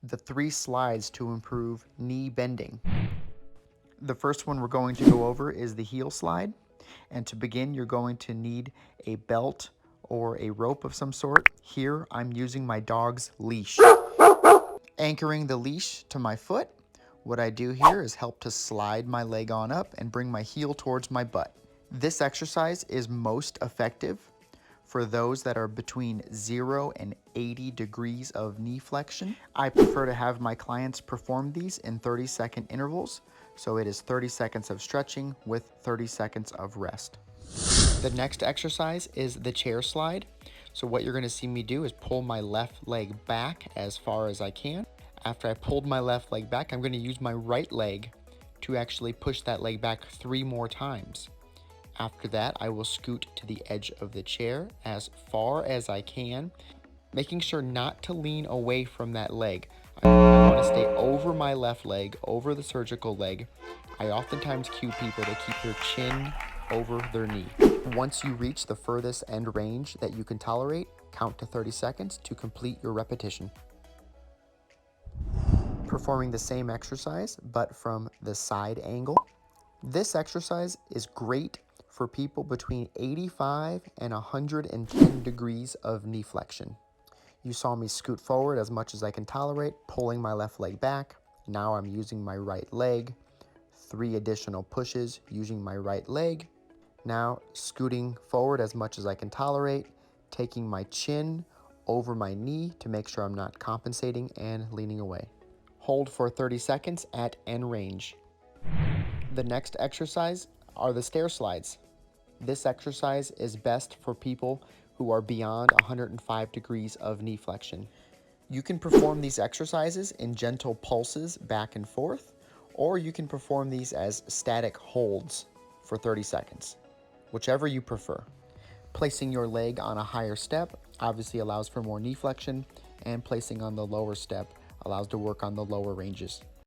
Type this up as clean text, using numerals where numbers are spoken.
the 3 slides to improve knee bending. The first one we're going to go over is the heel slide. And to begin, you're going to need a belt or a rope of some sort. Here, I'm using my dog's leash. Anchoring the leash to my foot, what I do here is help to slide my leg on up and bring my heel towards my butt. This exercise is most effective for those that are between 0 and 80 degrees of knee flexion. I prefer to have my clients perform these in 30-second intervals, so it is 30 seconds of stretching with 30 seconds of rest. The next exercise is the chair slide. So what you're going to see me do is pull my left leg back as far as I can. After I pulled my left leg back, I'm going to use my right leg to actually push that leg back 3 more times. After that, I will scoot to the edge of the chair as far as I can, making sure not to lean away from that leg. I want to stay over my left leg, over the surgical leg. I oftentimes cue people to keep their chin over their knee. Once you reach the furthest end range that you can tolerate, count to 30 seconds to complete your repetition. Performing the same exercise, but from the side angle. This exercise is great for people between 85 and 110 degrees of knee flexion. You saw me scoot forward as much as I can tolerate, pulling my left leg back. Now I'm using my right leg. 3 additional pushes using my right leg. Now scooting forward as much as I can tolerate, taking my chin over my knee to make sure I'm not compensating and leaning away. Hold for 30 seconds at end range. The next exercise are the stair slides. This exercise is best for people who are beyond 105 degrees of knee flexion. You can perform these exercises in gentle pulses back and forth, or you can perform these as static holds for 30 seconds, whichever you prefer. Placing your leg on a higher step obviously allows for more knee flexion, and placing on the lower step allows to work on the lower ranges.